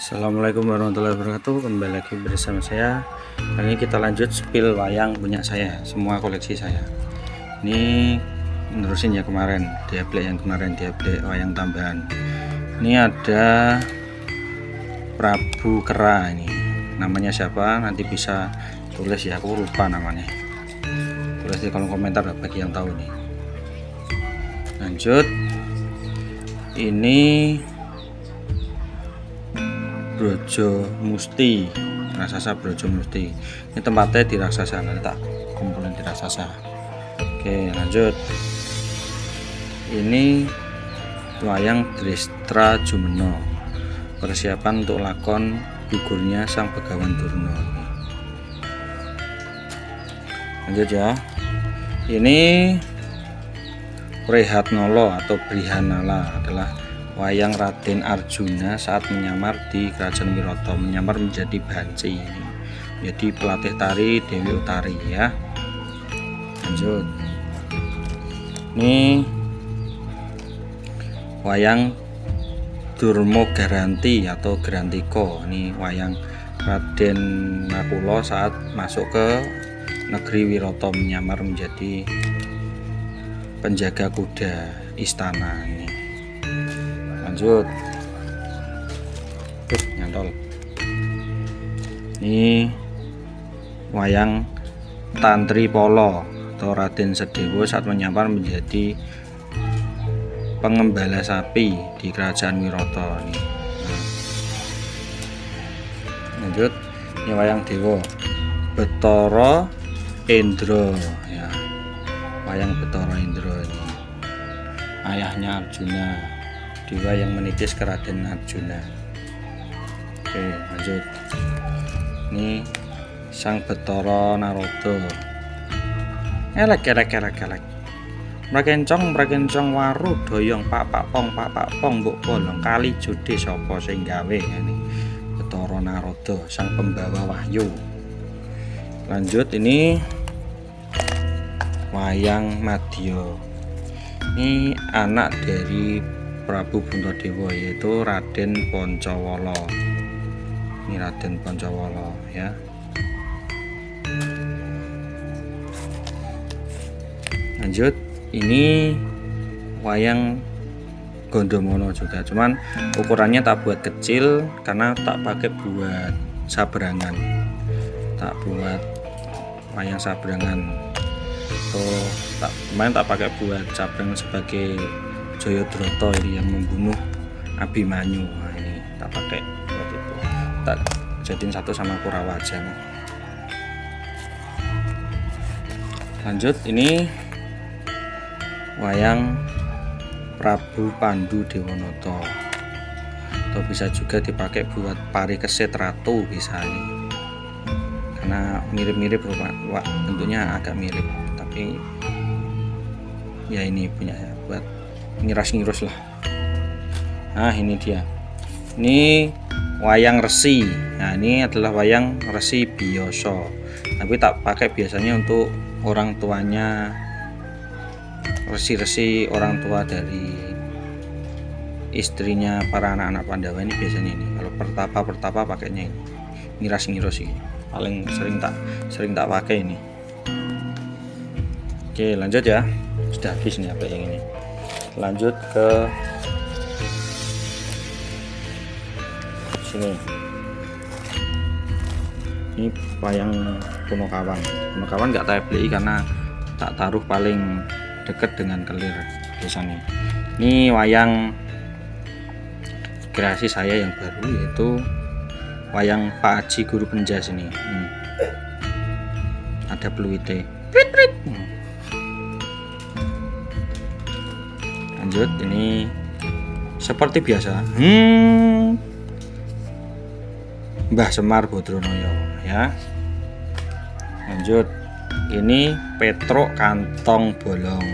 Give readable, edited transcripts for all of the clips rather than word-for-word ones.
Assalamualaikum warahmatullahi wabarakatuh. Kembali lagi bersama saya. Kali ini kita lanjut spill wayang punya saya, semua koleksi saya. Ini menerusin ya kemarin, diablek wayang tambahan. Ini ada Prabu Kera ini. Namanya siapa? Nanti bisa tulis ya, aku lupa namanya. Tulis di kolom komentar bagi yang tahu nih. Lanjut. Ini Brojo Musti, raksasa Brojo Musti. Ini tempatnya di raksasa, nanti tak kumpulin di raksasa. Oke, lanjut. Ini wayang Drestra Jumeno, persiapan untuk lakon gugurnya Sang Begawan Durna. Lanjut ya. Ini Prihatnala atau Brihanala adalah wayang Raden Arjuna saat menyamar di Kerajaan Wirata, menyamar menjadi banci, jadi pelatih tari Dewi Utari ya. Lanjut. Ini wayang Durmo Garanti atau Grantiko. Ini wayang Raden Nakula saat masuk ke negeri Wirata, menyamar menjadi penjaga kuda istana ini. Lanjut. Nyantol. Ini wayang Tantri Polo atau Raden Sedewo saat menyamar menjadi pengembala sapi di Kerajaan Wirata ini. Lanjut. Ini wayang Dewa Betara Indra ya. Wayang Betara Indra ini ayahnya Arjuna, dewa yang menitis ke Raden Arjuna. Oke, lanjut. Ini Sang Betara Narada. Elek. Mrakencong waru doyong pak pong mbok bolong kali judi sapa sing gawe ini. Betara Narada, sang pembawa wahyu. Lanjut, ini wayang Madya. Ini anak dari Prabu Puntadewa, yaitu Raden Pancawala. Ini Raden Pancawala ya. Lanjut, ini wayang Gondomono juga, cuman ukurannya tak buat kecil karena tak pakai buat sabrangan, tak buat wayang sabrangan. Kemarin tak pakai buat sabrangan sebagai Jayadratha ini yang membunuh Abimanyu. Nah, ini tak pakai buat itu, tak jadiin satu sama Kurawa aja. Lanjut, ini wayang Prabu Pandu Dewanata, atau bisa juga dipakai buat Parikesit Ratu, bisa ini karena mirip-mirip bentuknya agak mirip, tapi ya ini punya ya, buat ngiras-ngirus lah. Nah, ini dia. Ini wayang Resi. Nah, ini adalah wayang Resi biasa, tapi tak pakai biasanya untuk orang tuanya resi-resi, orang tua dari istrinya para anak-anak Pandawa ini biasanya ini. Kalau pertapa pakainya ini ngiras-ngirus ini. Paling sering tak pakai ini. Oke, lanjut ya. Sudah habis nih apa yang ini. Lanjut ke sini. Ini wayang Punokawan nggak tak beli karena tak taruh paling dekat dengan kelir biasanya. Ini wayang kreasi saya yang baru, yaitu wayang Pak Haji Guru Penjas ini. Ada peluite. Lanjut, ini seperti biasa Mbah Semar Badranaya ya. Lanjut, ini Petruk Kantong Bolong,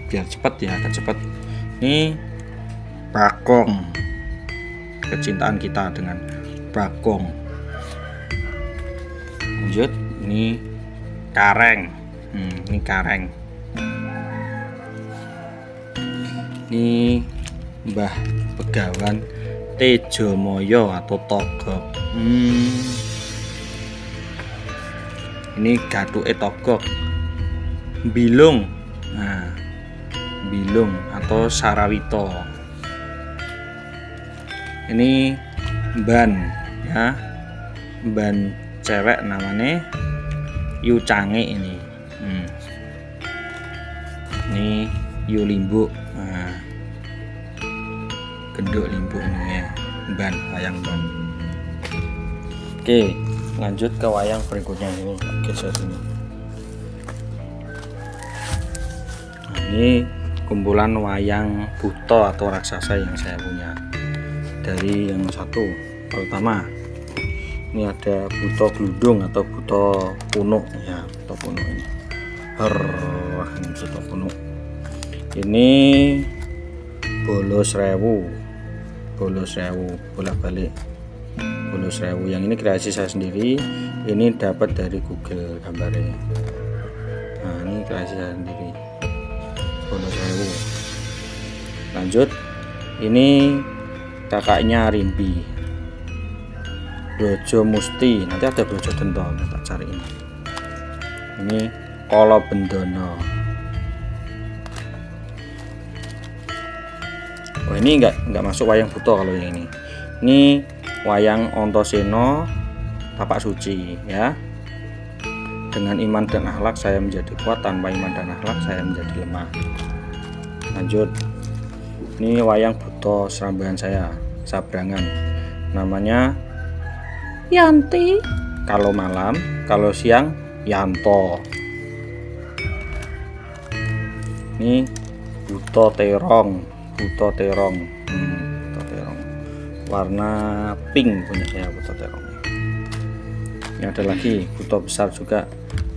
biar cepat ya, akan cepat. Ini Bagong, kecintaan kita dengan Bagong. Lanjut, ini Kareng. Ini Kareng. Ini Mbah Begawan Tejomoyo atau Togog. Ini gathuke Togog. Bilung. Nah, Bilung atau Sarawito. Ini ban ya. Ban cewek namanya Yu Cange ini. Ini Yu Limbuk. Nah, genduk limbuk ini ya. Ban, wayang ban. Oke, lanjut ke wayang berikutnya ini. Geser ini. Nah, ini kumpulan wayang buto atau raksasa yang saya punya. Dari yang satu pertama, ini ada buto gludung atau buto punuk ya, buto punuk ini. Ini buto punuk. Ini bolos rewu, bolak-balik. Bolos rewu yang ini kreasi saya sendiri. Ini dapat dari Google gambarnya. Nah, ini kreasi saya sendiri. Bolos rewu. Lanjut, ini kakaknya Rimbi, Brojo Musti. Nanti ada Brojo Dento, tak cari ini. Ini Kolo Bendono. Oh, ini enggak masuk wayang buto kalau yang ini. Ini wayang Ontoseno Tapak Suci ya. Dengan iman dan akhlak saya menjadi kuat, tanpa iman dan akhlak saya menjadi lemah. Lanjut. Ini wayang buto serambangan saya, Sabrangan. Namanya Yanti. Kalau malam, kalau siang Yanto. Ini buto terong, buto terong. Warna pink punya saya buto terong. Ini ada lagi buto besar juga,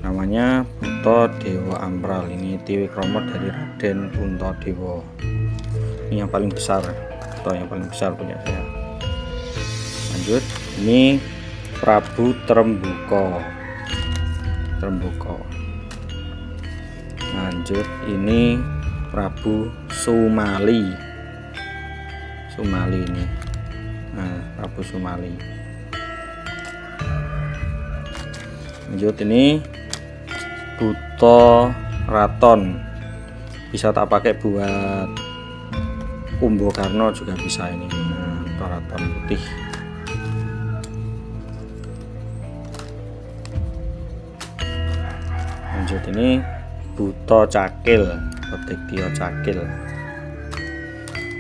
namanya buto Dewa Ampral. Ini Tiwikromo dari Raden Puntadewa. Ini yang paling besar, buto yang paling besar punya saya. Lanjut, ini Prabu Trembuko. Lanjut, ini Prabu Sumali ini. Nah, Prabu Sumali. Lanjut, ini buto raton, bisa tak pakai buat Kumbokarno juga bisa ini. Nah, buto raton putih. Lanjut, ini buto cakil, Protektio cakil.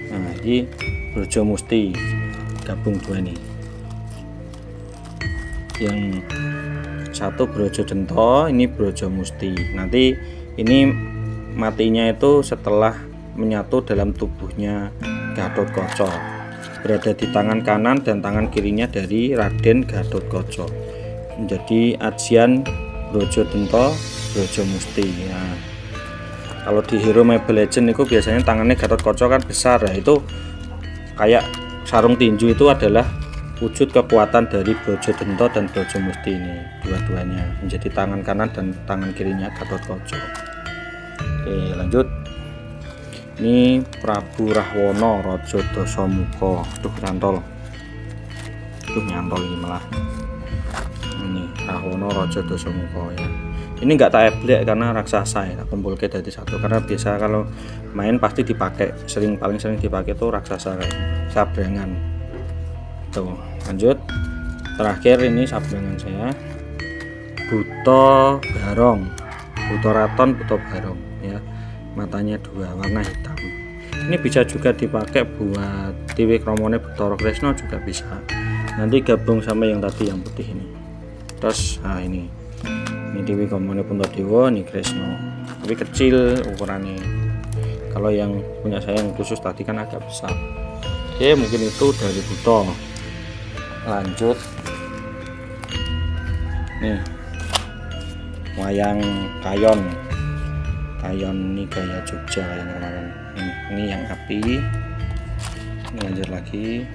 Nah, ini Brojo Musti, gabung dua ini. Yang satu Brojo Dento, ini Brojo Musti. Nanti ini matinya itu setelah menyatu dalam tubuhnya Gatotkaca, berada di tangan kanan dan tangan kirinya dari Raden Gatotkaca. Menjadi ajian Brojo Dento, Brojo Musti. Nah, kalau di Hero Mobile Legends itu biasanya tangannya Gatotkaca kan besar ya, itu kayak sarung tinju. Itu adalah wujud kekuatan dari Brojo Dento dan Brojo Musti ini, dua-duanya menjadi tangan kanan dan tangan kirinya Gatotkaca. Oke, lanjut. Ini Prabu Rahwana Raja Dasamuka. Nyantol ini malah. Ini Rahwana Raja Dasamuka ya. Ini enggak tak eblek karena raksasa ya, kumpulke dari satu. Karena biasa kalau main pasti dipakai, paling sering dipakai tuh raksasa kayak Sabrangan. Tuh, lanjut. Terakhir ini Sabrangan saya. Buto Barong, buto raton, buto barong ya. Matanya dua, warna hitam. Ini bisa juga dipakai buat Tiwikromone Bathara Kresna juga bisa. Nanti gabung sama yang tadi yang putih ini. Terus nah ini Tiwikromone Puntadewa, ini Kresna. Tapi kecil ukurannya. Kalau yang punya saya yang khusus tadi kan agak besar. Oke, mungkin itu dari buto. Lanjut. Nih. Wayang kayon ini gaya Jogja yang kemarin. Ini yang api. Ini lanjut lagi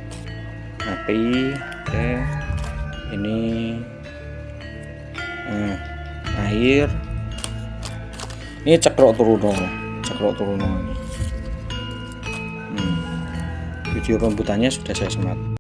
api. Oke, ini air. Ini cekrok turuno ini. Video pembuatannya sudah saya semat.